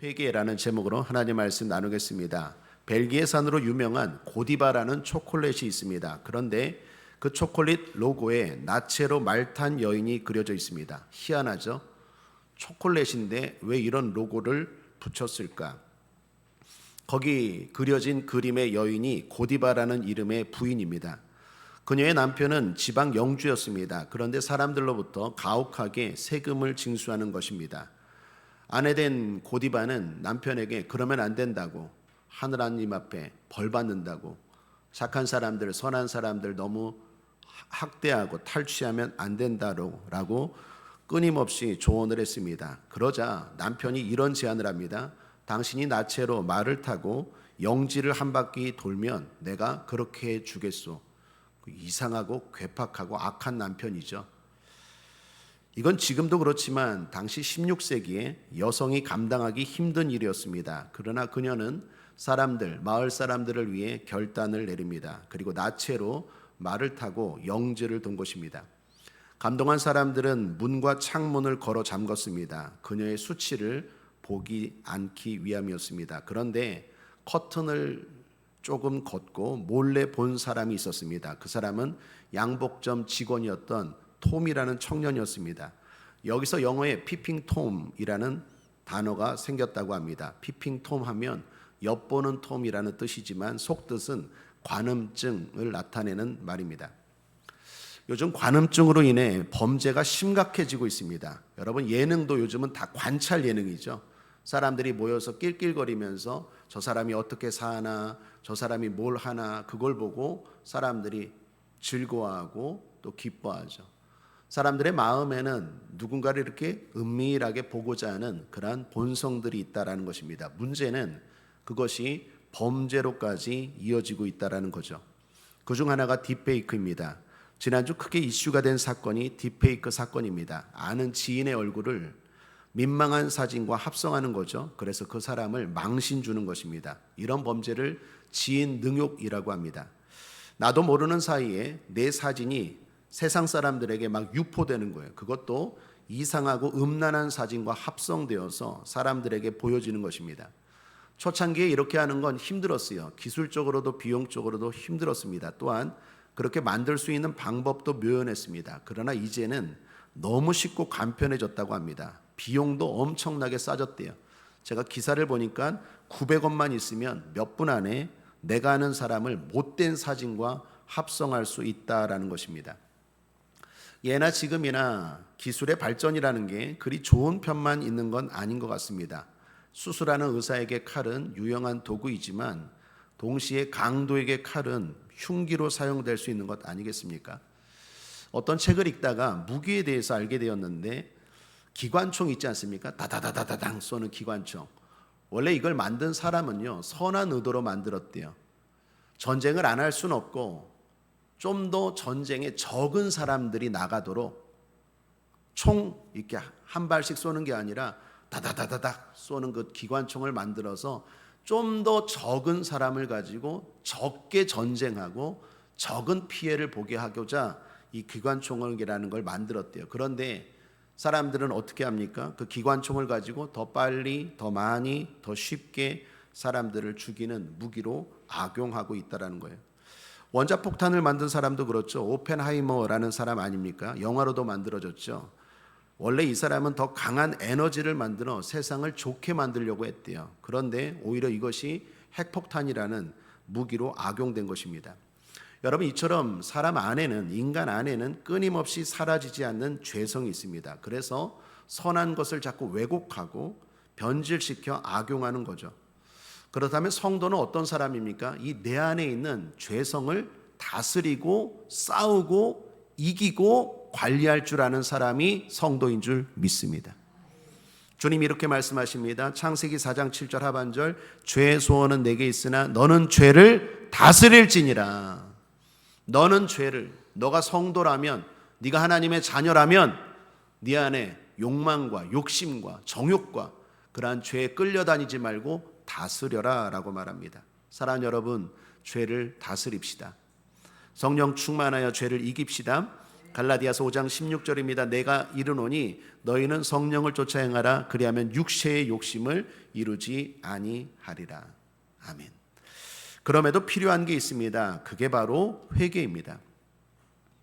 회개라는 제목으로 하나님 말씀 나누겠습니다. 벨기에산으로 유명한 고디바라는 초콜릿이 있습니다. 그런데 그 초콜릿 로고에 나체로 말탄 여인이 그려져 있습니다. 희한하죠? 초콜릿인데 왜 이런 로고를 붙였을까? 거기 그려진 그림의 여인이 고디바라는 이름의 부인입니다. 그녀의 남편은 지방 영주였습니다. 그런데 사람들로부터 가혹하게 세금을 징수하는 것입니다. 아내된 고디바는 남편에게 그러면 안 된다고, 하느님 앞에 벌 받는다고, 착한 사람들, 선한 사람들 너무 학대하고 탈취하면 안 된다라고 끊임없이 조언을 했습니다. 그러자 남편이 이런 제안을 합니다. 당신이 나체로 말을 타고 영지를 한 바퀴 돌면 내가 그렇게 해주겠소. 이상하고 괴팍하고 악한 남편이죠. 이건 지금도 그렇지만 당시 16세기에 여성이 감당하기 힘든 일이었습니다. 그러나 그녀는 마을 사람들을 위해 결단을 내립니다. 그리고 나체로 말을 타고 영지를 돈 것입니다. 감동한 사람들은 문과 창문을 걸어 잠궜습니다. 그녀의 수치를 보기 않기 위함이었습니다. 그런데 커튼을 조금 걷고 몰래 본 사람이 있었습니다. 그 사람은 양복점 직원이었던 톰이라는 청년이었습니다. 여기서 영어에 피핑 톰이라는 단어가 생겼다고 합니다. 피핑 톰 하면 엿보는 톰이라는 뜻이지만 속뜻은 관음증을 나타내는 말입니다. 요즘 관음증으로 인해 범죄가 심각해지고 있습니다. 여러분, 예능도 요즘은 다 관찰 예능이죠. 사람들이 모여서 낄낄거리면서 저 사람이 어떻게 사나, 저 사람이 뭘 하나, 그걸 보고 사람들이 즐거워하고 또 기뻐하죠. 사람들의 마음에는 누군가를 이렇게 은밀하게 보고자 하는 그러한 본성들이 있다라는 것입니다. 문제는 그것이 범죄로까지 이어지고 있다라는 거죠. 그중 하나가 딥페이크입니다. 지난주 크게 이슈가 된 사건이 딥페이크 사건입니다. 아는 지인의 얼굴을 민망한 사진과 합성하는 거죠. 그래서 그 사람을 망신 주는 것입니다. 이런 범죄를 지인 능욕이라고 합니다. 나도 모르는 사이에 내 사진이 세상 사람들에게 막 유포되는 거예요. 그것도 이상하고 음란한 사진과 합성되어서 사람들에게 보여지는 것입니다. 초창기에 이렇게 하는 건 힘들었어요. 기술적으로도 비용적으로도 힘들었습니다. 또한 그렇게 만들 수 있는 방법도 묘연했습니다. 그러나 이제는 너무 쉽고 간편해졌다고 합니다. 비용도 엄청나게 싸졌대요. 제가 기사를 보니까 900원만 있으면 몇 분 안에 내가 아는 사람을 못된 사진과 합성할 수 있다라는 것입니다. 예나 지금이나 기술의 발전이라는 게 그리 좋은 편만 있는 건 아닌 것 같습니다. 수술하는 의사에게 칼은 유용한 도구이지만 동시에 강도에게 칼은 흉기로 사용될 수 있는 것 아니겠습니까? 어떤 책을 읽다가 무기에 대해서 알게 되었는데 기관총 있지 않습니까? 다다다다당 쏘는 기관총. 원래 이걸 만든 사람은요, 선한 의도로 만들었대요. 전쟁을 안 할 수는 없고 좀 더 전쟁에 적은 사람들이 나가도록 총 이렇게 한 발씩 쏘는 게 아니라 다다다다닥 쏘는 그 기관총을 만들어서 좀 더 적은 사람을 가지고 적게 전쟁하고 적은 피해를 보게 하고자 이 기관총이라는 걸 만들었대요. 그런데 사람들은 어떻게 합니까? 그 기관총을 가지고 더 빨리, 더 많이, 더 쉽게 사람들을 죽이는 무기로 악용하고 있다는 거예요. 원자폭탄을 만든 사람도 그렇죠. 오펜하이머라는 사람 아닙니까? 영화로도 만들어졌죠. 원래 이 사람은 더 강한 에너지를 만들어 세상을 좋게 만들려고 했대요. 그런데 오히려 이것이 핵폭탄이라는 무기로 악용된 것입니다. 여러분, 이처럼 인간 안에는 끊임없이 사라지지 않는 죄성이 있습니다. 그래서 선한 것을 자꾸 왜곡하고 변질시켜 악용하는 거죠. 그렇다면 성도는 어떤 사람입니까? 이 내 안에 있는 죄성을 다스리고 싸우고 이기고 관리할 줄 아는 사람이 성도인 줄 믿습니다. 주님이 이렇게 말씀하십니다. 창세기 4장 7절 하반절, 죄의 소원은 내게 있으나 너는 죄를 다스릴지니라. 너는 죄를, 너가 성도라면, 네가 하나님의 자녀라면 네 안에 욕망과 욕심과 정욕과 그러한 죄에 끌려다니지 말고 다스려라 라고 말합니다. 사랑하는 여러분, 죄를 다스립시다. 성령 충만하여 죄를 이깁시다. 갈라디아서 5장 16절입니다. 내가 이르노니 너희는 성령을 쫓아 행하라. 그리하면 육체의 욕심을 이루지 아니하리라. 아멘. 그럼에도 필요한 게 있습니다. 그게 바로 회개입니다.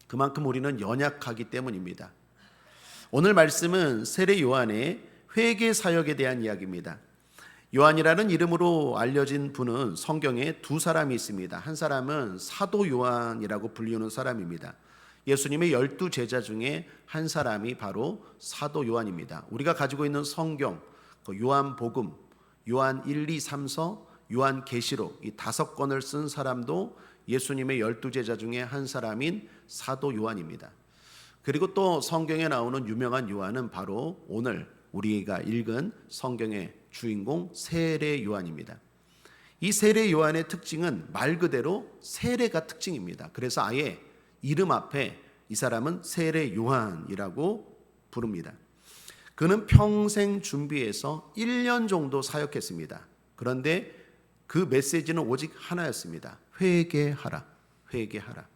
그만큼 우리는 연약하기 때문입니다. 오늘 말씀은 세례 요한의 회개 사역에 대한 이야기입니다. 요한이라는 이름으로 알려진 분은 성경에 두 사람이 있습니다. 한 사람은 사도 요한이라고 불리우는 사람입니다. 예수님의 12제자 중에 한 사람이 바로 사도 요한입니다. 우리가 가지고 있는 성경, 요한복음, 요한 1, 2, 3서, 요한계시록 이 5권을 쓴 사람도 예수님의 12제자 중에 한 사람인 사도 요한입니다. 그리고 또 성경에 나오는 유명한 요한은 바로 오늘 우리가 읽은 성경의 주인공 세례 요한입니다. 이 세례 요한의 특징은 말 그대로 세례가 특징입니다. 그래서 아예 이름 앞에 이 사람은 세례 요한이라고 부릅니다. 그는 평생 준비해서 1년 정도 사역했습니다. 그런데 그 메시지는 오직 하나였습니다. 회개하라, 회개하라.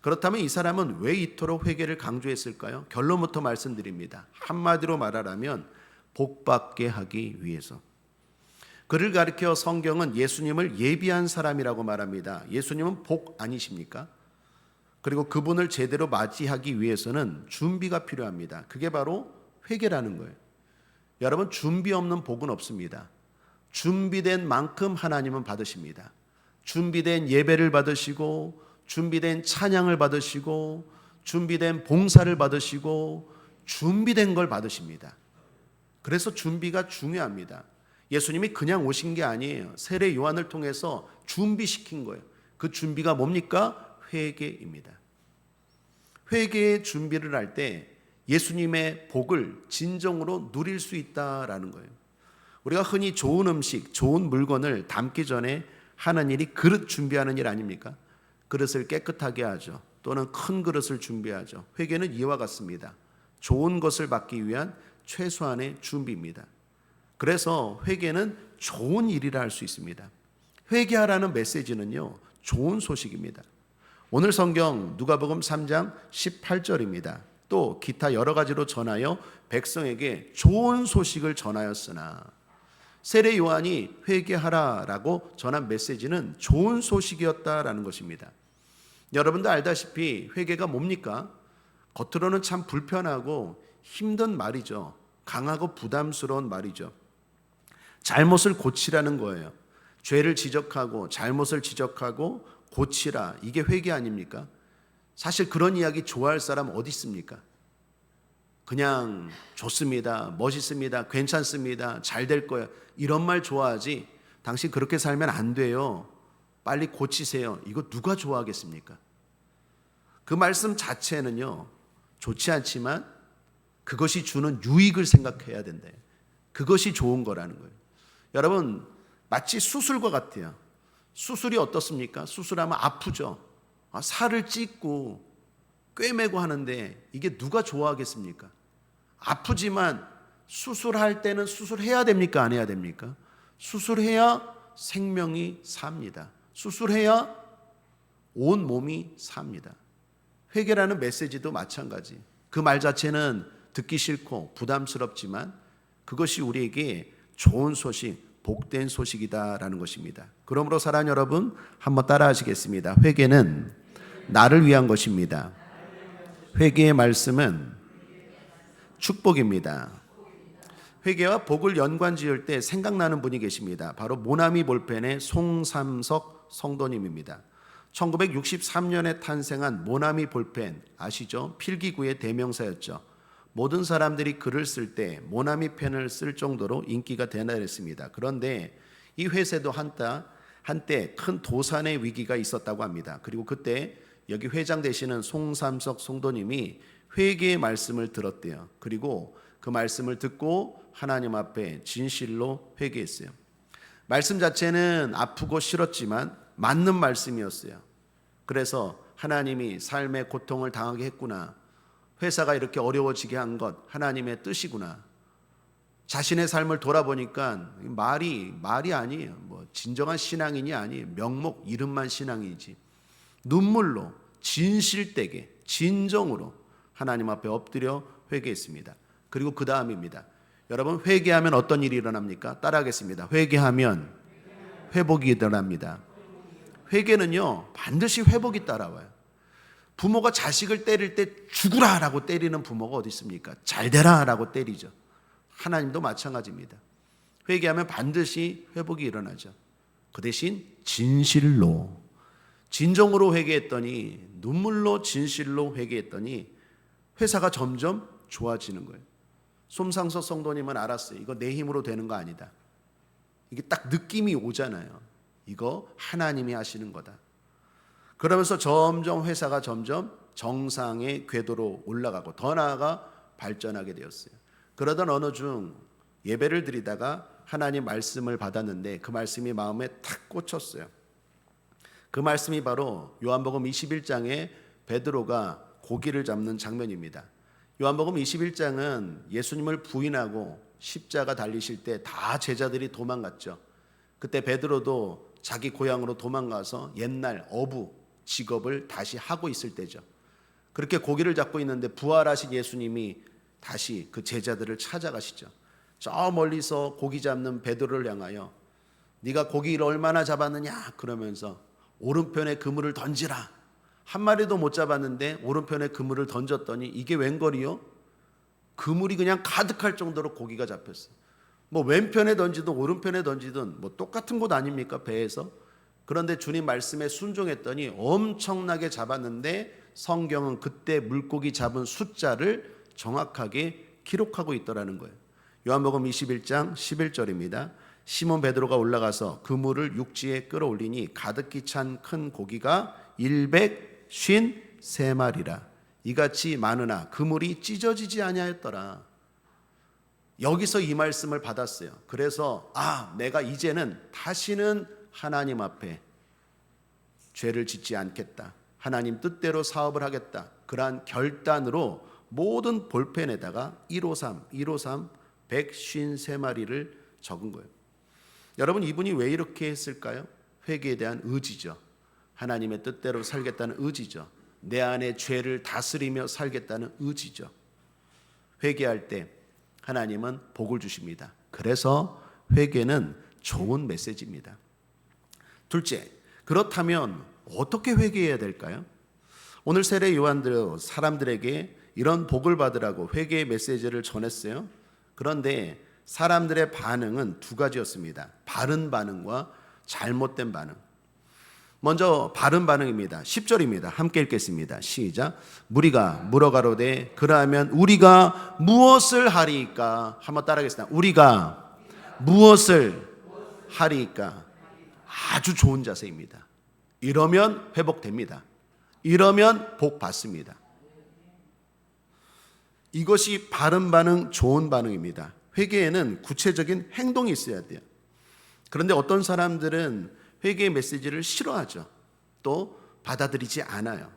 그렇다면 이 사람은 왜 이토록 회개를 강조했을까요? 결론부터 말씀드립니다. 한마디로 말하라면 복받게 하기 위해서. 그를 가리켜 성경은 예수님을 예비한 사람이라고 말합니다. 예수님은 복 아니십니까? 그리고 그분을 제대로 맞이하기 위해서는 준비가 필요합니다. 그게 바로 회개라는 거예요. 여러분, 준비 없는 복은 없습니다. 준비된 만큼 하나님은 받으십니다. 준비된 예배를 받으시고, 준비된 찬양을 받으시고, 준비된 봉사를 받으시고, 준비된 걸 받으십니다. 그래서 준비가 중요합니다. 예수님이 그냥 오신 게 아니에요. 세례 요한을 통해서 준비시킨 거예요. 그 준비가 뭡니까? 회개입니다. 회개의 준비를 할 때 예수님의 복을 진정으로 누릴 수 있다라는 거예요. 우리가 흔히 좋은 음식, 좋은 물건을 담기 전에 하는 일이 그릇 준비하는 일 아닙니까? 그릇을 깨끗하게 하죠. 또는 큰 그릇을 준비하죠. 회개는 이와 같습니다. 좋은 것을 받기 위한 최소한의 준비입니다. 그래서 회개는 좋은 일이라 할 수 있습니다. 회개하라는 메시지는요, 좋은 소식입니다. 오늘 성경 누가복음 3장 18절입니다. 또 기타 여러 가지로 전하여 백성에게 좋은 소식을 전하였으나, 세례 요한이 회개하라라고 전한 메시지는 좋은 소식이었다라는 것입니다. 여러분도 알다시피 회개가 뭡니까? 겉으로는 참 불편하고 힘든 말이죠. 강하고 부담스러운 말이죠. 잘못을 고치라는 거예요. 죄를 지적하고 잘못을 지적하고 고치라. 이게 회개 아닙니까? 사실 그런 이야기 좋아할 사람 어디 있습니까? 그냥 좋습니다, 멋있습니다, 괜찮습니다, 잘 될 거예요, 이런 말 좋아하지, 당신 그렇게 살면 안 돼요, 빨리 고치세요, 이거 누가 좋아하겠습니까? 그 말씀 자체는요 좋지 않지만 그것이 주는 유익을 생각해야 된다. 그것이 좋은 거라는 거예요. 여러분, 마치 수술과 같아요. 수술이 어떻습니까? 수술하면 아프죠. 살을 찢고 꿰매고 하는데 이게 누가 좋아하겠습니까? 아프지만 수술할 때는 수술해야 됩니까? 안 해야 됩니까? 수술해야 생명이 삽니다. 수술해야 온 몸이 삽니다. 회개라는 메시지도 마찬가지. 그 말 자체는 듣기 싫고 부담스럽지만 그것이 우리에게 좋은 소식, 복된 소식이다라는 것입니다. 그러므로 사랑하는 여러분, 한번 따라 하시겠습니다. 회개는 나를 위한 것입니다. 회개의 말씀은 축복입니다. 회개와 복을 연관 지을 때 생각나는 분이 계십니다. 바로 모나미 볼펜의 송삼석 성도님입니다. 1963년에 탄생한 모나미 볼펜 아시죠? 필기구의 대명사였죠. 모든 사람들이 글을 쓸 때 모나미 펜을 쓸 정도로 인기가 대단했습니다. 그런데 이 회사도 한때 큰 도산의 위기가 있었다고 합니다. 그리고 그때 여기 회장 되시는 송삼석 성도님이 회개의 말씀을 들었대요. 그리고 그 말씀을 듣고 하나님 앞에 진실로 회개했어요. 말씀 자체는 아프고 싫었지만 맞는 말씀이었어요. 그래서 하나님이 삶의 고통을 당하게 했구나, 회사가 이렇게 어려워지게 한 것 하나님의 뜻이구나, 자신의 삶을 돌아보니까 말이 아니에요. 진정한 신앙인이 아니에요. 명목 이름만 신앙이지. 눈물로 진실되게 진정으로 하나님 앞에 엎드려 회개했습니다. 그리고 그 다음입니다. 여러분, 회개하면 어떤 일이 일어납니까? 따라하겠습니다. 회개하면 회복이 일어납니다. 회개는요, 반드시 회복이 따라와요. 부모가 자식을 때릴 때 죽으라라고 때리는 부모가 어디 있습니까? 잘 되라라고 때리죠. 하나님도 마찬가지입니다. 회개하면 반드시 회복이 일어나죠. 그 대신 진실로, 진정으로 회개했더니, 눈물로 진실로 회개했더니 회사가 점점 좋아지는 거예요. 솜상서 성도님은 알았어요. 이거 내 힘으로 되는 거 아니다. 이게 딱 느낌이 오잖아요. 이거 하나님이 하시는 거다. 그러면서 점점 회사가 점점 정상의 궤도로 올라가고 더 나아가 발전하게 되었어요. 그러던 어느 중 예배를 드리다가 하나님 말씀을 받았는데 그 말씀이 마음에 탁 꽂혔어요. 그 말씀이 바로 요한복음 21장에 베드로가 고기를 잡는 장면입니다. 요한복음 21장은 예수님을 부인하고 십자가 달리실 때 다 제자들이 도망갔죠. 그때 베드로도 자기 고향으로 도망가서 옛날 어부 직업을 다시 하고 있을 때죠. 그렇게 고기를 잡고 있는데 부활하신 예수님이 다시 그 제자들을 찾아가시죠. 저 멀리서 고기 잡는 베드로를 향하여 네가 고기를 얼마나 잡았느냐 그러면서 오른편에 그물을 던지라. 한 마리도 못 잡았는데 오른편에 그물을 던졌더니 이게 웬걸이요? 그물이 그냥 가득할 정도로 고기가 잡혔어요. 뭐 왼편에 던지든 오른편에 던지든 뭐 똑같은 곳 아닙니까? 배에서. 그런데 주님 말씀에 순종했더니 엄청나게 잡았는데 성경은 그때 물고기 잡은 숫자를 정확하게 기록하고 있더라는 거예요. 요한복음 21장 11절입니다. 시몬 베드로가 올라가서 그물을 육지에 끌어올리니 가득히 찬 큰 고기가 153마리라. 이같이 많으나 그물이 찢어지지 아니하였더라. 여기서 이 말씀을 받았어요. 그래서 내가 이제는 다시는 하나님 앞에 죄를 짓지 않겠다. 하나님 뜻대로 사업을 하겠다. 그러한 결단으로 모든 볼펜에다가 153, 153마리를 적은 거예요. 여러분, 이분이 왜 이렇게 했을까요? 회개에 대한 의지죠. 하나님의 뜻대로 살겠다는 의지죠. 내 안에 죄를 다스리며 살겠다는 의지죠. 회개할 때 하나님은 복을 주십니다. 그래서 회개는 좋은 메시지입니다. 둘째, 그렇다면 어떻게 회개해야 될까요? 오늘 세례 요한들 사람들에게 이런 복을 받으라고 회개의 메시지를 전했어요. 그런데 사람들의 반응은 두 가지였습니다. 바른 반응과 잘못된 반응. 먼저 바른 반응입니다. 10절입니다. 함께 읽겠습니다. 시작. 무리가 물어가로되 그러하면 우리가 무엇을 하리이까? 한번 따라하겠습니다. 우리가 무엇을 하리이까? 아주 좋은 자세입니다. 이러면 회복됩니다. 이러면 복 받습니다. 이것이 바른 반응, 좋은 반응입니다. 회개에는 구체적인 행동이 있어야 돼요. 그런데 어떤 사람들은 회개의 메시지를 싫어하죠. 또 받아들이지 않아요.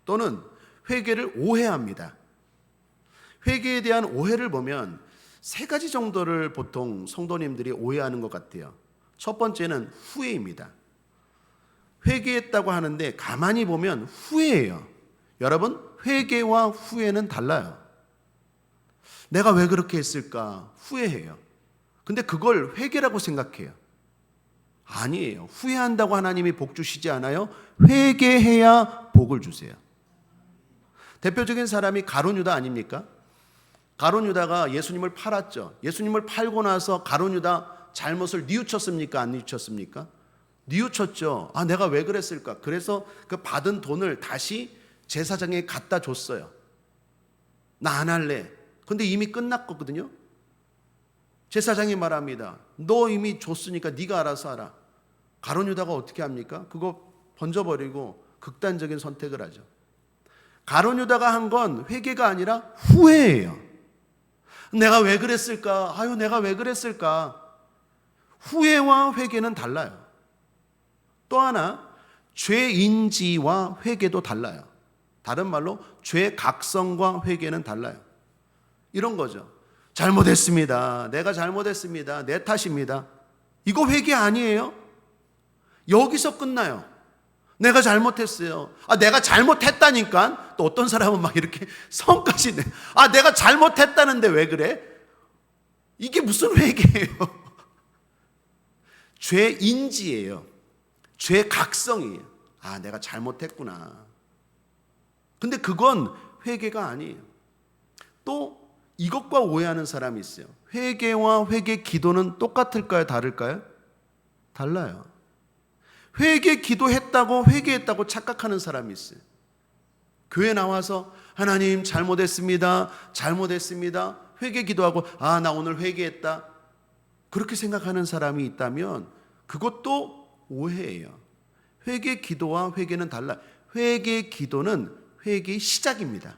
또는 회개를 오해합니다. 회개에 대한 오해를 보면 세 가지 정도를 보통 성도님들이 오해하는 것 같아요. 첫 번째는 후회입니다. 회개했다고 하는데 가만히 보면 후회예요. 여러분, 회개와 후회는 달라요. 내가 왜 그렇게 했을까? 후회해요. 근데 그걸 회개라고 생각해요. 아니에요. 후회한다고 하나님이 복 주시지 않아요. 회개해야 복을 주세요. 대표적인 사람이 가룟 유다 아닙니까? 가룟 유다가 예수님을 팔았죠. 예수님을 팔고 나서 가룟 유다 잘못을 뉘우쳤습니까? 안 뉘우쳤습니까? 뉘우쳤죠. 내가 왜 그랬을까? 그래서 그 받은 돈을 다시 제사장에 갖다 줬어요. 나 안 할래. 근데 이미 끝났거든요. 제사장이 말합니다. 너 이미 줬으니까 네가 알아서 하라. 가룟 유다가 어떻게 합니까? 그거 번져버리고 극단적인 선택을 하죠. 가룟 유다가 한 건 회개가 아니라 후회예요. 내가 왜 그랬을까? 내가 왜 그랬을까? 후회와 회개는 달라요. 또 하나, 죄인지와 회개도 달라요. 다른 말로 죄 각성과 회개는 달라요. 이런 거죠. 잘못했습니다. 내가 잘못했습니다. 내 탓입니다. 이거 회개 아니에요? 여기서 끝나요. 내가 잘못했어요. 내가 잘못했다니까. 또 어떤 사람은 막 이렇게 성까지 내. 내가 잘못했다는데 왜 그래? 이게 무슨 회개예요? 죄 인지예요. 죄 각성이에요. 내가 잘못했구나. 근데 그건 회개가 아니에요. 또 이것과 오해하는 사람이 있어요. 회개와 회개 기도는 똑같을까요? 다를까요? 달라요. 회개 기도했다고 회개했다고 착각하는 사람이 있어요. 교회 나와서 하나님 잘못했습니다. 회개 기도하고 나 오늘 회개했다. 그렇게 생각하는 사람이 있다면 그것도 오해예요. 회개 기도와 회개는 달라. 회개 기도는 회개의 시작입니다.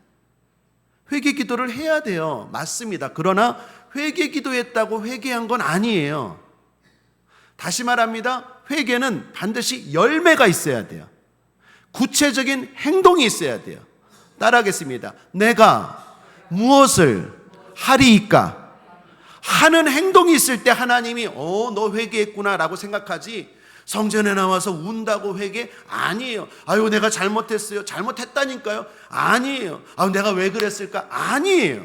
회개 기도를 해야 돼요. 맞습니다. 그러나 회개 기도했다고 회개한 건 아니에요. 다시 말합니다. 회개는 반드시 열매가 있어야 돼요. 구체적인 행동이 있어야 돼요. 따라하겠습니다. 내가 무엇을 하리이까? 하는 행동이 있을 때 하나님이 너 회개했구나 라고 생각하지, 성전에 나와서 운다고 회개? 아니에요. 내가 잘못했어요. 잘못했다니까요. 아니에요. 내가 왜 그랬을까? 아니에요.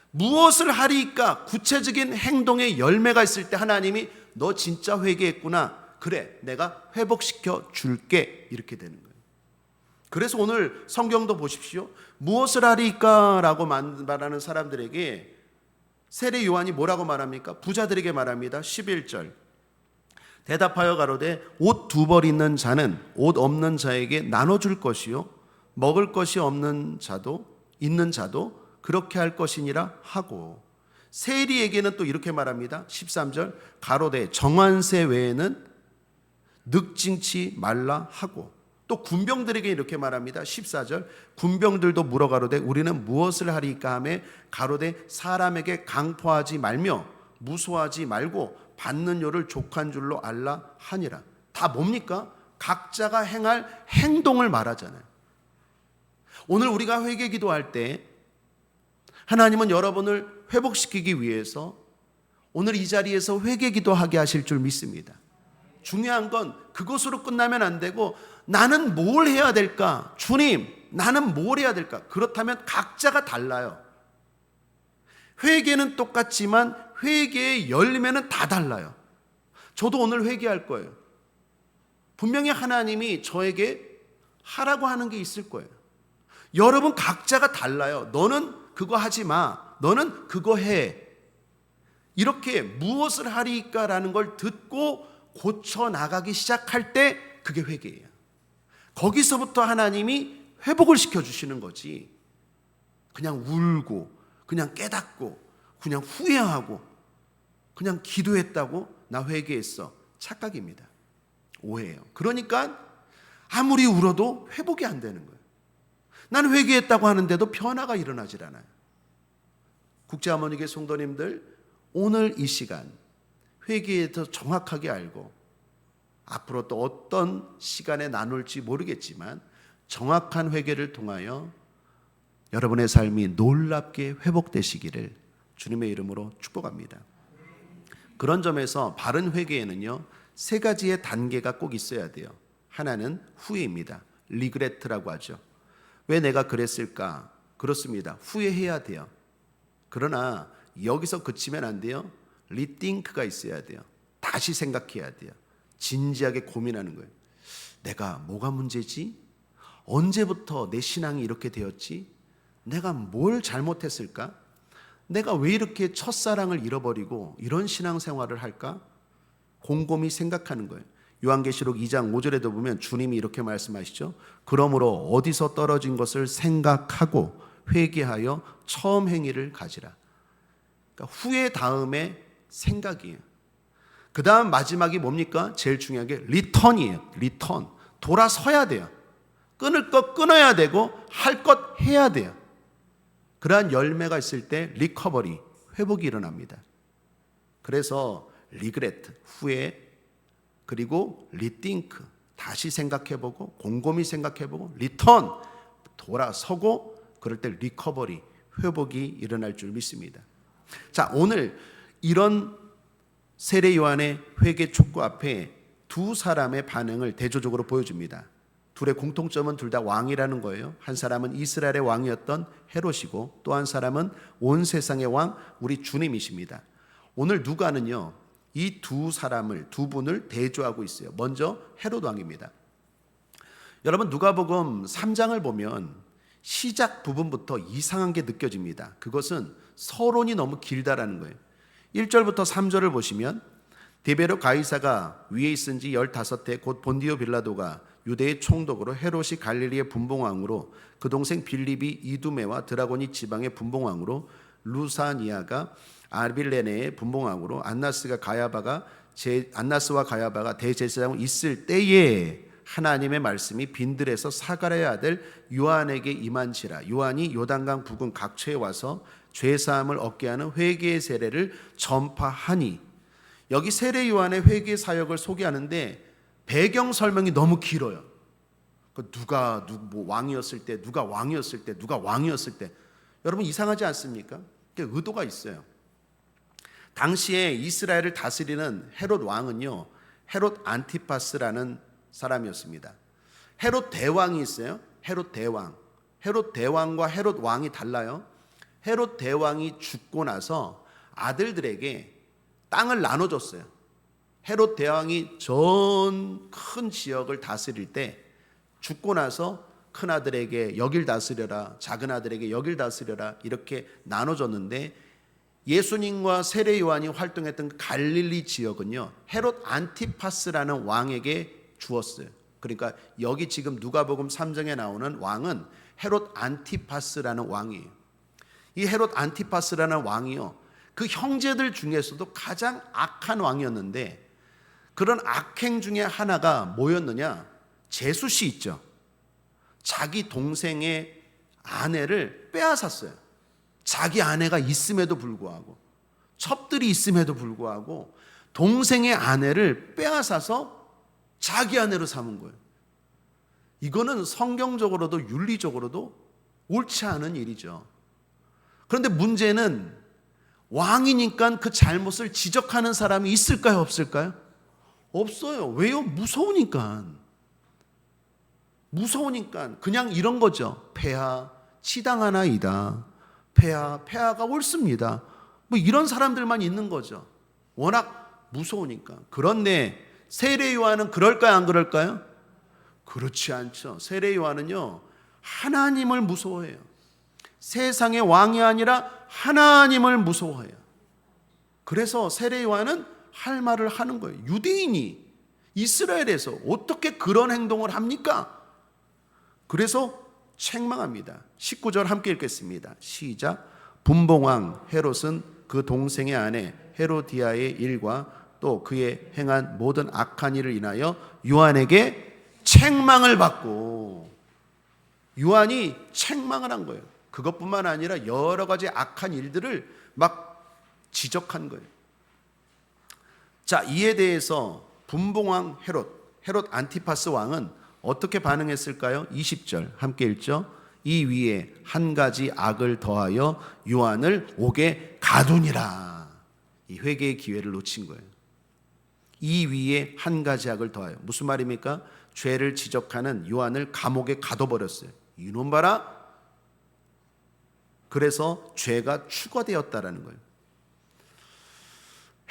무엇을 하리이까? 구체적인 행동의 열매가 있을 때 하나님이 너 진짜 회개했구나. 그래, 내가 회복시켜 줄게. 이렇게 되는 거예요. 그래서 오늘 성경도 보십시오. 무엇을 하리이까? 라고 말하는 사람들에게 세례 요한이 뭐라고 말합니까? 부자들에게 말합니다. 11절. 대답하여 가로되 옷 2벌 있는 자는 옷 없는 자에게 나눠줄 것이요 먹을 것이 없는 자도 있는 자도 그렇게 할 것이니라 하고, 세리에게는 또 이렇게 말합니다. 13절. 가로되 정한세 외에는 늑징치 말라 하고, 또 군병들에게 이렇게 말합니다. 14절. 군병들도 물어 가로되 우리는 무엇을 하리까 하매 가로되 사람에게 강포하지 말며 무소하지 말고 받는 요를 족한 줄로 알라 하니라. 다 뭡니까? 각자가 행할 행동을 말하잖아요. 오늘 우리가 회개 기도할 때 하나님은 여러분을 회복시키기 위해서 오늘 이 자리에서 회개 기도하게 하실 줄 믿습니다. 중요한 건 그것으로 끝나면 안 되고, 나는 뭘 해야 될까? 주님, 나는 뭘 해야 될까? 그렇다면 각자가 달라요. 회개는 똑같지만 회개의 열매는 다 달라요. 저도 오늘 회개할 거예요. 분명히 하나님이 저에게 하라고 하는 게 있을 거예요. 여러분 각자가 달라요. 너는 그거 하지 마. 너는 그거 해. 이렇게 무엇을 하리까라는 걸 듣고 고쳐 나가기 시작할 때 그게 회개예요. 거기서부터 하나님이 회복을 시켜주시는 거지. 그냥 울고 그냥 깨닫고 그냥 후회하고 그냥 기도했다고 나 회개했어. 착각입니다. 오해예요. 그러니까 아무리 울어도 회복이 안 되는 거예요. 난 회개했다고 하는데도 변화가 일어나질 않아요. 국제하모니교 성도님들, 오늘 이 시간 회개에 더 정확하게 알고 앞으로 또 어떤 시간에 나눌지 모르겠지만 정확한 회개를 통하여 여러분의 삶이 놀랍게 회복되시기를 주님의 이름으로 축복합니다. 그런 점에서 바른 회개에는요 3가지의 단계가 꼭 있어야 돼요. 하나는 후회입니다. 리그레트라고 하죠. 왜 내가 그랬을까? 그렇습니다. 후회해야 돼요. 그러나 여기서 그치면 안 돼요. 리띵크가 있어야 돼요. 다시 생각해야 돼요. 진지하게 고민하는 거예요. 내가 뭐가 문제지? 언제부터 내 신앙이 이렇게 되었지? 내가 뭘 잘못했을까? 내가 왜 이렇게 첫사랑을 잃어버리고 이런 신앙생활을 할까? 곰곰이 생각하는 거예요. 요한계시록 2장 5절에도 보면 주님이 이렇게 말씀하시죠. 그러므로 어디서 떨어진 것을 생각하고 회개하여 처음 행위를 가지라. 그러니까 후회 다음에 생각이에요. 그 다음 마지막이 뭡니까? 제일 중요한 게 리턴이에요. 리턴. 돌아서야 돼요. 끊을 것 끊어야 되고 할 것 해야 돼요. 그러한 열매가 있을 때 리커버리, 회복이 일어납니다. 그래서 리그레트, 후회, 그리고 리띵크, 다시 생각해보고 곰곰이 생각해보고 리턴, 돌아서고 그럴 때 리커버리, 회복이 일어날 줄 믿습니다. 자, 오늘 이런 세례 요한의 회개 촉구 앞에 두 사람의 반응을 대조적으로 보여줍니다. 둘의 공통점은 둘 다 왕이라는 거예요. 한 사람은 이스라엘의 왕이었던 헤롯이고 또 한 사람은 온 세상의 왕 우리 주님이십니다. 오늘 누가는요, 이 두 사람을, 두 분을 대조하고 있어요. 먼저 헤롯 왕입니다. 여러분, 누가복음 3장을 보면 시작 부분부터 이상한 게 느껴집니다. 그것은 서론이 너무 길다라는 거예요. 1절부터 3절을 보시면 디베르 가이사가 위에 있은 지 15해 곧 본디오 빌라도가 유대의 총독으로 헤롯이 갈릴리의 분봉왕으로 그 동생 빌립이 이두메와 드라고니 지방의 분봉왕으로 루사니아가 아빌레네의 분봉왕으로 안나스와 가야바가 대제사장으로 있을 때에 하나님의 말씀이 빈들에서 사가랴의 아들 요한에게 임한지라. 요한이 요단강 부근 각처에 와서 죄사함을 얻게 하는 회개의 세례를 전파하니. 여기 세례 요한의 회개 사역을 소개하는데 배경 설명이 너무 길어요. 누가 왕이었을 때, 누가 왕이었을 때, 누가 왕이었을 때. 여러분 이상하지 않습니까? 의도가 있어요. 당시에 이스라엘을 다스리는 헤롯 왕은요, 헤롯 안티파스라는 사람이었습니다. 헤롯 대왕이 있어요. 헤롯 대왕. 헤롯 대왕과 헤롯 왕이 달라요. 헤롯 대왕이 죽고 나서 아들들에게 땅을 나눠줬어요. 헤롯 대왕이 전 큰 지역을 다스릴 때 죽고 나서 큰 아들에게 여길 다스려라, 작은 아들에게 여길 다스려라 이렇게 나눠줬는데, 예수님과 세례 요한이 활동했던 갈릴리 지역은요, 헤롯 안티파스라는 왕에게 주었어요. 그러니까 여기 지금 누가복음 3장에 나오는 왕은 헤롯 안티파스라는 왕이에요. 이 헤롯 안티파스라는 왕이요, 그 형제들 중에서도 가장 악한 왕이었는데, 그런 악행 중에 하나가 뭐였느냐? 제수씨 있죠. 자기 동생의 아내를 빼앗았어요. 자기 아내가 있음에도 불구하고, 첩들이 있음에도 불구하고 동생의 아내를 빼앗아서 자기 아내로 삼은 거예요. 이거는 성경적으로도 윤리적으로도 옳지 않은 일이죠. 그런데 문제는 왕이니까 그 잘못을 지적하는 사람이 있을까요, 없을까요? 없어요. 왜요? 무서우니까. 그냥 이런 거죠. 폐하 치당하나이다. 폐하가 옳습니다. 뭐 이런 사람들만 있는 거죠. 워낙 무서우니까. 그런데 세례 요한은 그럴까요, 안 그럴까요? 그렇지 않죠. 세례 요한은요, 하나님을 무서워해요. 세상의 왕이 아니라 하나님을 무서워해요. 그래서 세례 요한은 할 말을 하는 거예요. 유대인이 이스라엘에서 어떻게 그런 행동을 합니까? 그래서 책망합니다. 19절 함께 읽겠습니다. 시작. 분봉왕 헤롯은 그 동생의 아내 헤로디아의 일과 또 그의 행한 모든 악한 일을 인하여 요한에게 책망을 받고, 요한이 책망을 한 거예요. 그것뿐만 아니라 여러 가지 악한 일들을 막 지적한 거예요. 자, 이에 대해서 분봉왕 헤롯 안티파스 왕은 어떻게 반응했을까요? 20절 함께 읽죠. 이 위에 한 가지 악을 더하여 요한을 옥에 가두니라. 이 회개의 기회를 놓친 거예요. 이 위에 한 가지 악을 더하여. 무슨 말입니까? 죄를 지적하는 요한을 감옥에 가둬버렸어요. 이놈 봐라. 그래서 죄가 추가되었다라는 거예요.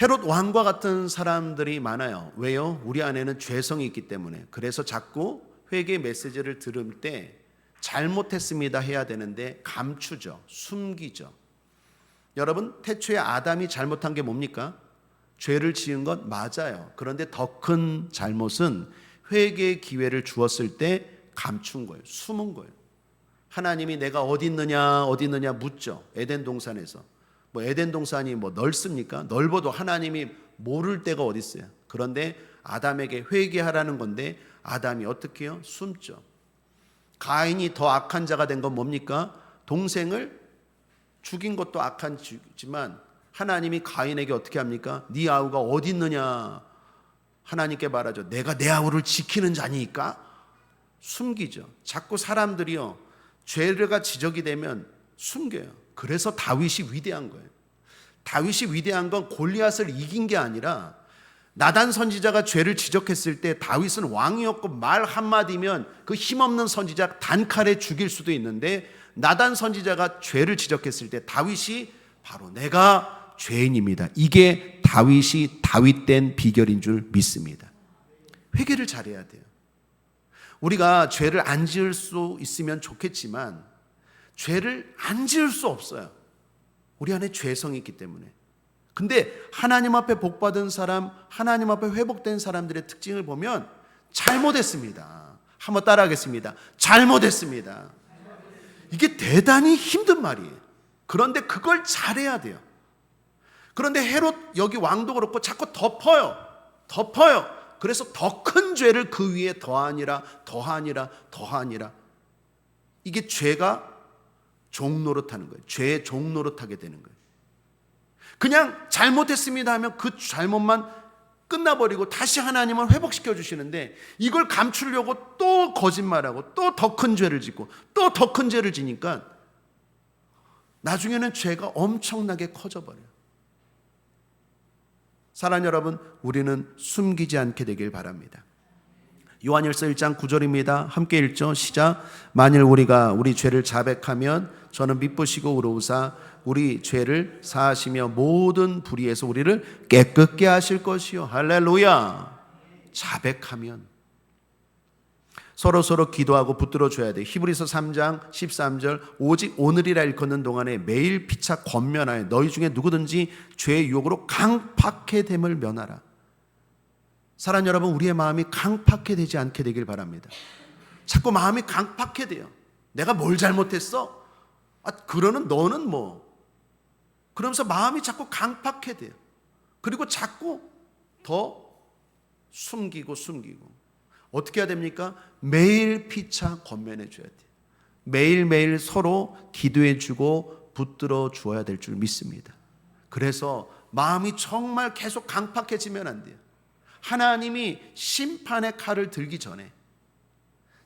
헤롯 왕과 같은 사람들이 많아요. 왜요? 우리 안에는 죄성이 있기 때문에. 그래서 자꾸 회개 메시지를 들을 때 잘못했습니다 해야 되는데 감추죠. 숨기죠. 여러분, 태초에 아담이 잘못한 게 뭡니까? 죄를 지은 것 맞아요. 그런데 더 큰 잘못은 회개의 기회를 주었을 때 감춘 거예요. 숨은 거예요. 하나님이 내가 어디 있느냐 묻죠. 에덴 동산에서. 에덴 동산이 넓습니까? 넓어도 하나님이 모를 때가 어디 있어요. 그런데 아담에게 회개하라는 건데 아담이 어떻게 해요? 숨죠. 가인이 더 악한 자가 된 건 뭡니까? 동생을 죽인 것도 악한지만 하나님이 가인에게 어떻게 합니까? 네 아우가 어디 있느냐? 하나님께 말하죠. 내가 내 아우를 지키는 자니까? 숨기죠. 자꾸 사람들이요, 죄가 지적이 되면 숨겨요. 그래서 다윗이 위대한 거예요. 다윗이 위대한 건 골리앗을 이긴 게 아니라 나단 선지자가 죄를 지적했을 때 다윗은 왕이었고 말 한마디면 그 힘없는 선지자 단칼에 죽일 수도 있는데, 나단 선지자가 죄를 지적했을 때 다윗이 바로 내가 죄인입니다, 이게 다윗이 다윗된 비결인 줄 믿습니다. 회개를 잘해야 돼요. 우리가 죄를 안 지을 수 있으면 좋겠지만 죄를 안 지을 수 없어요. 우리 안에 죄성이 있기 때문에. 근데 하나님 앞에 복받은 사람, 하나님 앞에 회복된 사람들의 특징을 보면 잘못했습니다. 한번 따라하겠습니다. 잘못했습니다. 이게 대단히 힘든 말이에요. 그런데 그걸 잘해야 돼요. 그런데 헤롯 여기 왕도 그렇고 자꾸 덮어요. 그래서 더 큰 죄를 그 위에 더하니라. 이게 죄가 종노릇하는 거예요. 죄의 종노릇하게 되는 거예요. 그냥 잘못했습니다 하면 그 잘못만 끝나버리고 다시 하나님은 회복시켜 주시는데, 이걸 감추려고 또 거짓말하고 또 더 큰 죄를 짓고 또 더 큰 죄를 지니까 나중에는 죄가 엄청나게 커져버려요. 사랑하는 여러분, 우리는 숨기지 않게 되길 바랍니다. 요한일서 1장 9절입니다. 함께 읽죠. 시작. 만일 우리가 우리 죄를 자백하면 저는 미쁘시고 의로우사 우리 죄를 사하시며 모든 불의에서 우리를 깨끗게 하실 것이요. 할렐루야. 자백하면 서로 기도하고 붙들어 줘야 돼. 히브리서 3장 13절 오직 오늘이라 일컫는 동안에 매일 피차 권면하여 너희 중에 누구든지 죄의 유혹으로 강팍해 됨을 면하라. 사랑하는 여러분, 우리의 마음이 강팍해 되지 않게 되길 바랍니다. 자꾸 마음이 강팍해 돼요. 내가 뭘 잘못했어? 그러는 너는 뭐? 그러면서 마음이 자꾸 강팍해 돼요. 그리고 자꾸 더 숨기고 어떻게 해야 됩니까? 매일 피차 권면해 줘야 돼요. 매일매일 서로 기도해 주고 붙들어 주어야 될 줄 믿습니다. 그래서 마음이 정말 계속 강팍해지면 안 돼요. 하나님이 심판의 칼을 들기 전에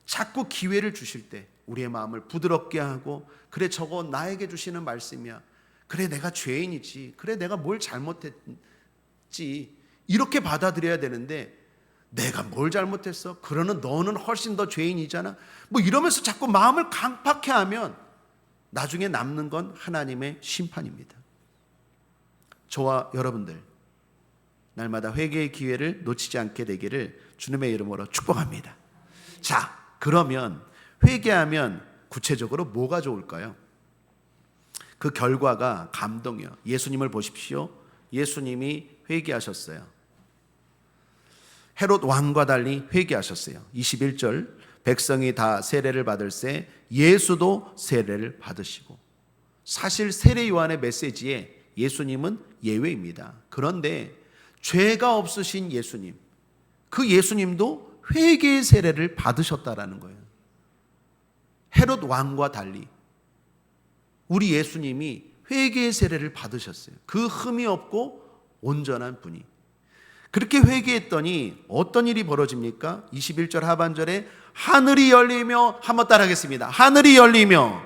자꾸 기회를 주실 때 우리의 마음을 부드럽게 하고, 그래 저거 나에게 주시는 말씀이야, 그래 내가 죄인이지, 그래 내가 뭘 잘못했지, 이렇게 받아들여야 되는데, 내가 뭘 잘못했어? 그러는 너는 훨씬 더 죄인이잖아, 뭐 이러면서 자꾸 마음을 강팍해 하면 나중에 남는 건 하나님의 심판입니다. 저와 여러분들 날마다 회개의 기회를 놓치지 않게 되기를 주님의 이름으로 축복합니다. 자, 그러면 회개하면 구체적으로 뭐가 좋을까요? 그 결과가 감동이요. 예수님을 보십시오. 예수님이 회개하셨어요. 헤롯 왕과 달리 회개하셨어요. 21절 백성이 다 세례를 받을새 예수도 세례를 받으시고, 사실 세례 요한의 메시지에 예수님은 예외입니다. 그런데 죄가 없으신 예수님, 그 예수님도 회개의 세례를 받으셨다라는 거예요. 헤롯 왕과 달리 우리 예수님이 회개의 세례를 받으셨어요. 그 흠이 없고 온전한 분이. 그렇게 회개했더니 어떤 일이 벌어집니까? 21절 하반절에 하늘이 열리며, 한번 따라하겠습니다. 하늘이 열리며.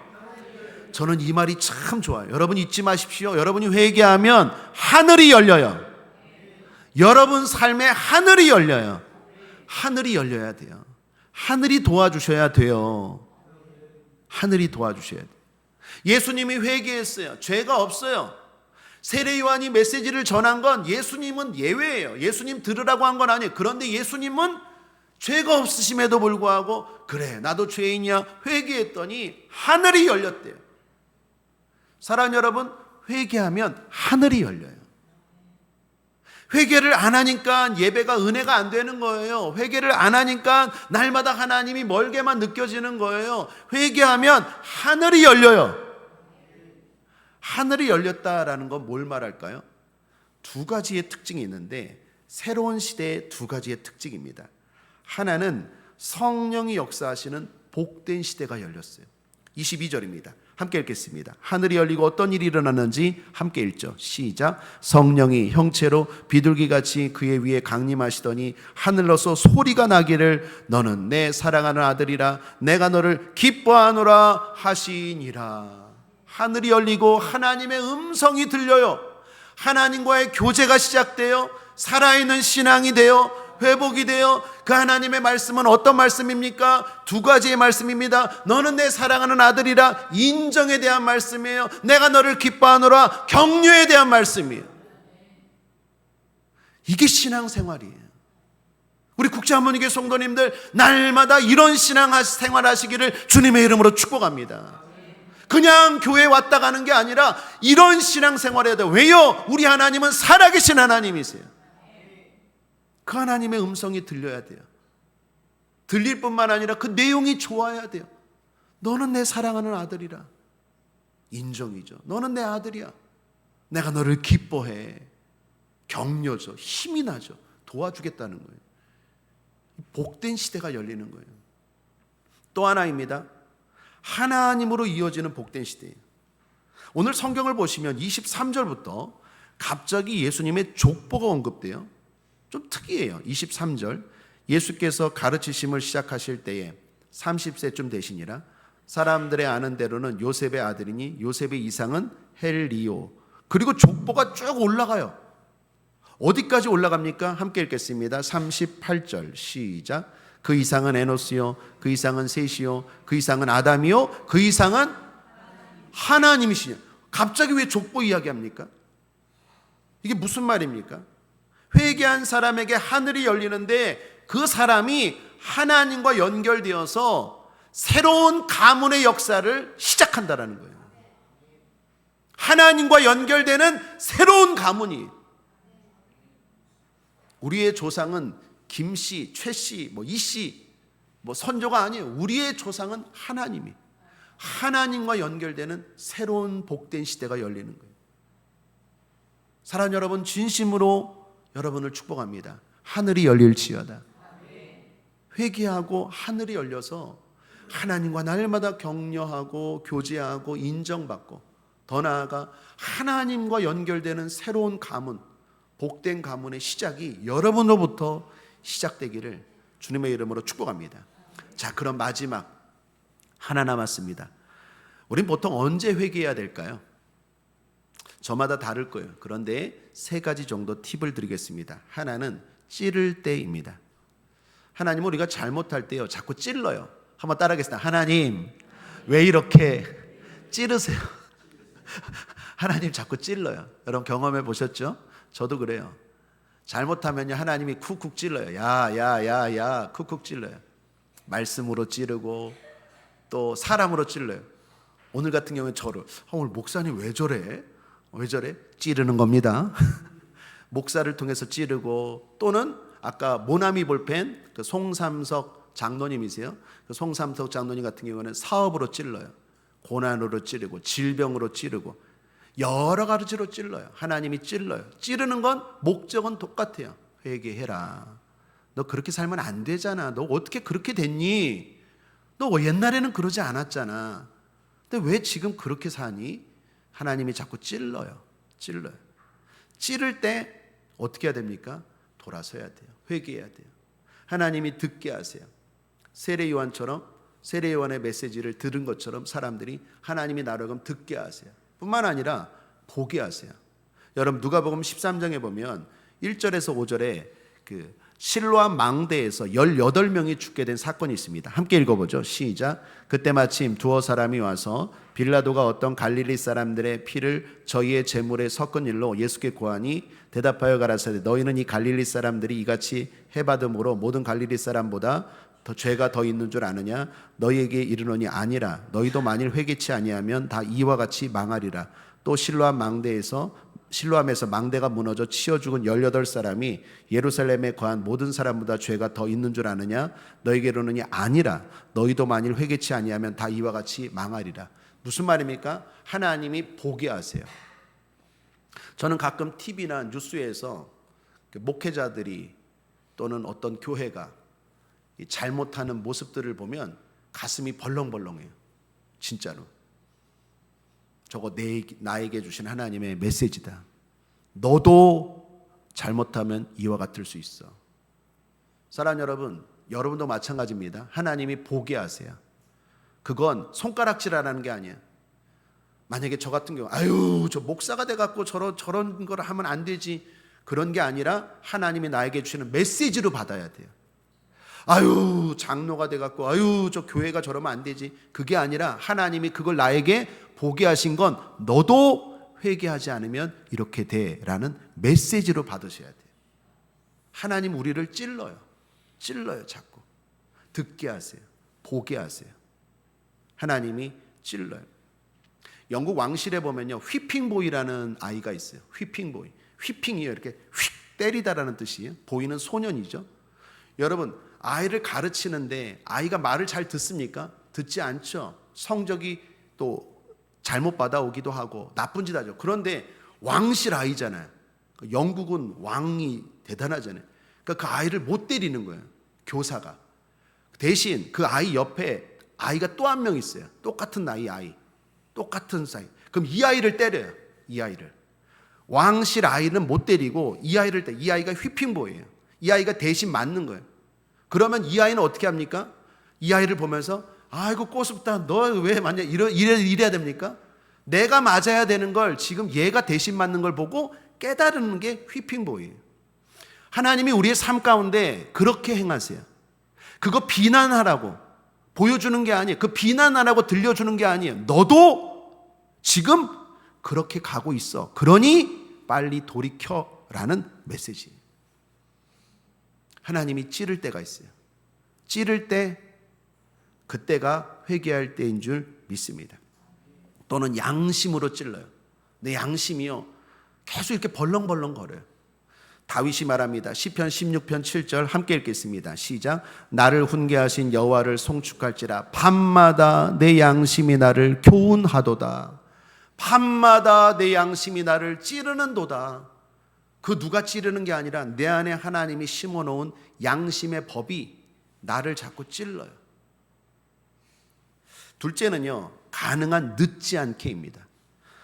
저는 이 말이 참 좋아요. 여러분 잊지 마십시오. 여러분이 회개하면 하늘이 열려요. 여러분 삶에 하늘이 열려요. 하늘이 열려야 돼요. 하늘이 도와주셔야 돼요. 하늘이 도와주셔야 돼요. 예수님이 회개했어요. 죄가 없어요. 세례 요한이 메시지를 전한 건 예수님은 예외예요. 예수님 들으라고 한 건 아니에요. 그런데 예수님은 죄가 없으심에도 불구하고 그래 나도 죄인이야 회개했더니 하늘이 열렸대요. 사랑하는 여러분, 회개하면 하늘이 열려요. 회개를 안 하니까 예배가 은혜가 안 되는 거예요. 회개를 안 하니까 날마다 하나님이 멀게만 느껴지는 거예요. 회개하면 하늘이 열려요. 하늘이 열렸다라는 건 뭘 말할까요? 두 가지의 특징이 있는데, 새로운 시대의 두 가지의 특징입니다. 하나는 성령이 역사하시는 복된 시대가 열렸어요. 22절입니다. 함께 읽겠습니다. 하늘이 열리고 어떤 일이 일어났는지 함께 읽죠. 시작. 성령이 형체로 비둘기같이 그의 위에 강림하시더니 하늘로서 소리가 나기를 너는 내 사랑하는 아들이라 내가 너를 기뻐하노라 하시니라. 하늘이 열리고 하나님의 음성이 들려요. 하나님과의 교제가 시작돼요. 살아있는 신앙이 되어 회복이 되어 그 하나님의 말씀은 어떤 말씀입니까? 두 가지의 말씀입니다. 너는 내 사랑하는 아들이라, 인정에 대한 말씀이에요. 내가 너를 기뻐하노라, 격려에 대한 말씀이에요. 이게 신앙생활이에요. 우리 국제한문이교 성도님들 날마다 이런 신앙생활 하시기를 주님의 이름으로 축복합니다. 그냥 교회에 왔다 가는 게 아니라 이런 신앙생활해야 돼요. 왜요? 우리 하나님은 살아계신 하나님이세요. 그 하나님의 음성이 들려야 돼요. 들릴 뿐만 아니라 그 내용이 좋아야 돼요. 너는 내 사랑하는 아들이라. 인정이죠. 너는 내 아들이야. 내가 너를 기뻐해. 격려죠. 힘이 나죠. 도와주겠다는 거예요. 복된 시대가 열리는 거예요. 또 하나입니다. 하나님으로 이어지는 복된 시대예요. 오늘 성경을 보시면 23절부터 갑자기 예수님의 족보가 언급돼요. 좀 특이해요. 23절, 예수께서 가르치심을 시작하실 때에 30세쯤 되시니라. 사람들의 아는 대로는 요셉의 아들이니 요셉의 이상은 헬리오. 그리고 족보가 쭉 올라가요. 어디까지 올라갑니까? 함께 읽겠습니다. 38절 시작. 그 이상은 에노스요, 그 이상은 셋이요, 그 이상은 아담이요, 그 이상은 하나님이시냐. 갑자기 왜 족보 이야기합니까? 이게 무슨 말입니까? 회개한 사람에게 하늘이 열리는데 그 사람이 하나님과 연결되어서 새로운 가문의 역사를 시작한다라는 거예요. 하나님과 연결되는 새로운 가문이. 우리의 조상은 김씨, 최씨, 이씨, 선조가 아니에요. 우리의 조상은 하나님이. 하나님과 연결되는 새로운 복된 시대가 열리는 거예요. 사랑하는 여러분, 진심으로 여러분을 축복합니다. 하늘이 열릴지어다. 회개하고 하늘이 열려서 하나님과 날마다 격려하고 교제하고 인정받고, 더 나아가 하나님과 연결되는 새로운 가문, 복된 가문의 시작이 여러분으로부터 시작되기를 주님의 이름으로 축복합니다. 자, 그럼 마지막 하나 남았습니다. 우린 보통 언제 회개해야 될까요? 저마다 다를 거예요. 그런데 3가지 정도 팁을 드리겠습니다. 하나는 찌를 때입니다. 하나님은 우리가 잘못할 때요, 자꾸 찔러요. 한번 따라하겠습니다. 하나님, 왜 이렇게 찌르세요? 하나님 자꾸 찔러요. 여러분 경험해 보셨죠? 저도 그래요. 잘못하면요, 하나님이 쿡쿡 찔러요. 야 쿡쿡 찔러요. 말씀으로 찌르고 또 사람으로 찔러요. 오늘 같은 경우는 저를, 오늘 목사님 왜 저래? 왜 저래? 찌르는 겁니다. 목사를 통해서 찌르고, 또는 아까 모나미 볼펜 그 송삼석 장로님이세요. 그 송삼석 장로님 같은 경우는 사업으로 찔러요. 고난으로 찌르고 질병으로 찌르고 여러 가지로 찔러요. 하나님이 찔러요. 찌르는 건 목적은 똑같아요. 회개해라. 너 그렇게 살면 안 되잖아. 너 어떻게 그렇게 됐니? 너 옛날에는 그러지 않았잖아. 근데 왜 지금 그렇게 사니? 하나님이 자꾸 찔러요. 찌를 때 어떻게 해야 됩니까? 돌아서야 돼요. 회개해야 돼요. 하나님이 듣게 하세요. 세례 요한처럼, 세례 요한의 메시지를 들은 것처럼 사람들이 하나님이 나를 그럼 듣게 하세요. 뿐만 아니라 보게 하세요. 여러분 누가복음 13장에 보면 1절에서 5절에 그 실로암 망대에서 18명이 죽게 된 사건이 있습니다. 함께 읽어보죠. 시작. 그때 마침 두어 사람이 와서 빌라도가 어떤 갈릴리 사람들의 피를 저희의 제물에 섞은 일로 예수께 고하니 대답하여 가라사대 너희는 이 갈릴리 사람들이 이같이 해받음으로 모든 갈릴리 사람보다 더 죄가 더 있는 줄 아느냐? 너희에게 이르노니 아니라 너희도 만일 회개치 아니하면 다 이와 같이 망하리라. 또 실로암에서 망대가 무너져 치어 죽은 18사람이 예루살렘에 거한 모든 사람보다 죄가 더 있는 줄 아느냐? 너희에게 이르노니 아니라 너희도 만일 회개치 아니하면 다 이와 같이 망하리라. 무슨 말입니까? 하나님이 보게 하세요. 저는 가끔 TV나 뉴스에서 목회자들이 또는 어떤 교회가 잘못하는 모습들을 보면 가슴이 벌렁벌렁해요. 진짜로. 저거 나에게 주신 하나님의 메시지다. 너도 잘못하면 이와 같을 수 있어. 사랑하는 여러분, 여러분도 마찬가지입니다. 하나님이 보게 하세요. 그건 손가락질하라는 게 아니에요. 만약에 저 같은 경우, 저 목사가 돼갖고 저런 걸 하면 안 되지. 그런 게 아니라 하나님이 나에게 주시는 메시지로 받아야 돼요. 아유, 장로가 돼갖고 아유, 저 교회가 저러면 안 되지. 그게 아니라 하나님이 그걸 나에게 보게 하신 건 너도 회개하지 않으면 이렇게 돼라는 메시지로 받으셔야 돼요. 하나님 우리를 찔러요. 자꾸. 듣게 하세요. 보게 하세요. 하나님이 찔러요. 영국 왕실에 보면요, 휘핑보이라는 아이가 있어요. 휘핑보이. 휘핑이요, 이렇게 휙 때리다라는 뜻이에요. 보이는 소년이죠. 여러분, 아이를 가르치는데 아이가 말을 잘 듣습니까? 듣지 않죠. 성적이 또 잘못 받아오기도 하고 나쁜 짓 하죠. 그런데 왕실 아이잖아요. 영국은 왕이 대단하잖아요. 그러니까 그 아이를 못 때리는 거예요, 교사가. 대신 그 아이 옆에 아이가 또 한 명 있어요. 똑같은 나이 아이. 똑같은 사이. 그럼 이 아이를 때려요. 이 아이를. 왕실 아이는 못 때리고 이 아이를 때. 이 아이가 휘핑보예요. 이 아이가 대신 맞는 거예요. 그러면 이 아이는 어떻게 합니까? 이 아이를 보면서 아이고 꼬숩다. 너 왜 맞냐? 이래야 됩니까? 내가 맞아야 되는 걸 지금 얘가 대신 맞는 걸 보고 깨달는 게 휘핑보예요. 하나님이 우리의 삶 가운데 그렇게 행하세요. 그거 비난하라고 보여주는 게 아니에요. 그 비난하라고 들려주는 게 아니에요. 너도 지금 그렇게 가고 있어. 그러니 빨리 돌이켜라는 메시지. 하나님이 찌를 때가 있어요. 찌를 때, 그때가 회개할 때인 줄 믿습니다. 또는 양심으로 찔러요. 내 양심이요, 계속 이렇게 벌렁벌렁 거려요. 다윗이 말합니다. 시편 16편 7절 함께 읽겠습니다. 시작. 나를 훈계하신 여호와를 송축할지라 밤마다 내 양심이 나를 교훈하도다. 밤마다 내 양심이 나를 찌르는도다. 그 누가 찌르는 게 아니라 내 안에 하나님이 심어놓은 양심의 법이 나를 자꾸 찔러요. 둘째는요, 가능한 늦지 않게입니다.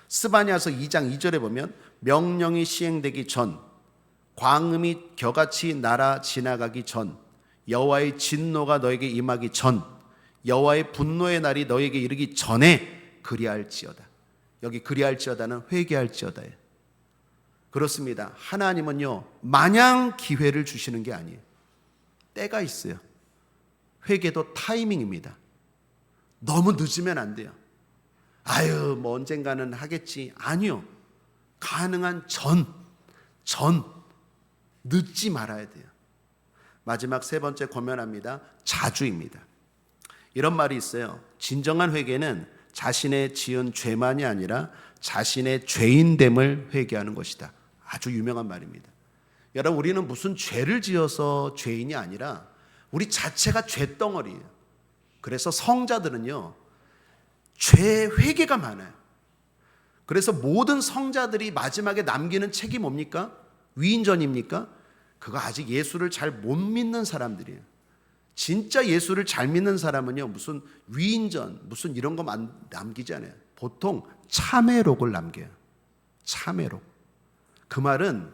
스바냐서 2장 2절에 보면 명령이 시행되기 전, 광음이 겨같이 날아 지나가기 전, 여호와의 진노가 너에게 임하기 전, 여호와의 분노의 날이 너에게 이르기 전에 그리할지어다. 여기 그리할지어다는 회개할지어다예요. 그렇습니다. 하나님은요, 마냥 기회를 주시는 게 아니에요. 때가 있어요. 회개도 타이밍입니다. 너무 늦으면 안 돼요. 아유, 뭐 언젠가는 하겠지. 아니요. 가능한 전 늦지 말아야 돼요. 마지막 세 번째 권면합니다. 자주입니다. 이런 말이 있어요. 진정한 회개는 자신의 지은 죄만이 아니라 자신의 죄인됨을 회개하는 것이다. 아주 유명한 말입니다. 여러분, 우리는 무슨 죄를 지어서 죄인이 아니라 우리 자체가 죄덩어리예요. 그래서 성자들은요, 죄 회개가 많아요. 그래서 모든 성자들이 마지막에 남기는 책이 뭡니까? 위인전입니까? 그거 아직 예수를 잘 못 믿는 사람들이에요. 진짜 예수를 잘 믿는 사람은요, 무슨 위인전, 무슨 이런 거 남기지 않아요. 보통 참회록을 남겨요. 참회록. 그 말은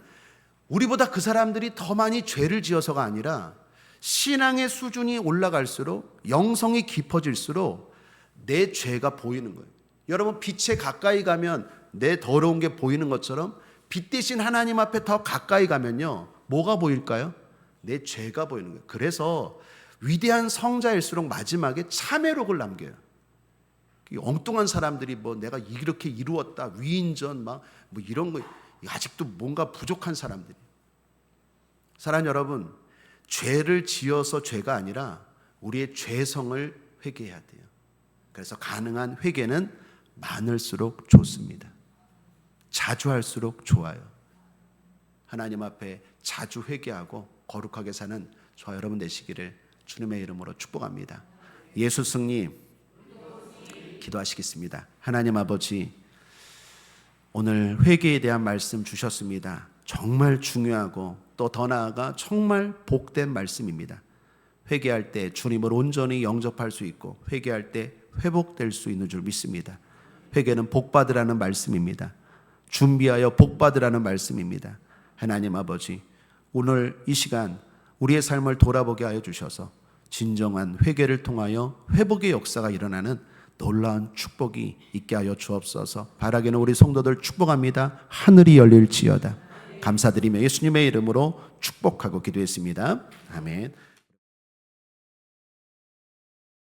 우리보다 그 사람들이 더 많이 죄를 지어서가 아니라 신앙의 수준이 올라갈수록, 영성이 깊어질수록 내 죄가 보이는 거예요. 여러분, 빛에 가까이 가면 내 더러운 게 보이는 것처럼 빛 대신 하나님 앞에 더 가까이 가면요, 뭐가 보일까요? 내 죄가 보이는 거예요. 그래서 위대한 성자일수록 마지막에 참회록을 남겨요. 엉뚱한 사람들이 뭐 내가 이렇게 이루었다, 위인전 막 뭐 이런 거, 아직도 뭔가 부족한 사람들이. 사랑하는 여러분, 죄를 지어서 죄가 아니라 우리의 죄성을 회개해야 돼요. 그래서 가능한 회개는 많을수록 좋습니다. 자주 할수록 좋아요. 하나님 앞에 자주 회개하고 거룩하게 사는 저와 여러분 되시기를 주님의 이름으로 축복합니다. 예수 승리 기도하시겠습니다. 하나님 아버지, 오늘 회개에 대한 말씀 주셨습니다. 정말 중요하고 또 더 나아가 정말 복된 말씀입니다. 회개할 때 주님을 온전히 영접할 수 있고 회개할 때 회복될 수 있는 줄 믿습니다. 회개는 복받으라는 말씀입니다. 준비하여 복받으라는 말씀입니다. 하나님 아버지, 오늘 이 시간 우리의 삶을 돌아보게 하여 주셔서 진정한 회개를 통하여 회복의 역사가 일어나는 놀라운 축복이 있게 하여 주옵소서. 바라기는 우리 성도들 축복합니다. 하늘이 열릴지어다. 감사드리며 예수님의 이름으로 축복하고 기도했습니다. 아멘.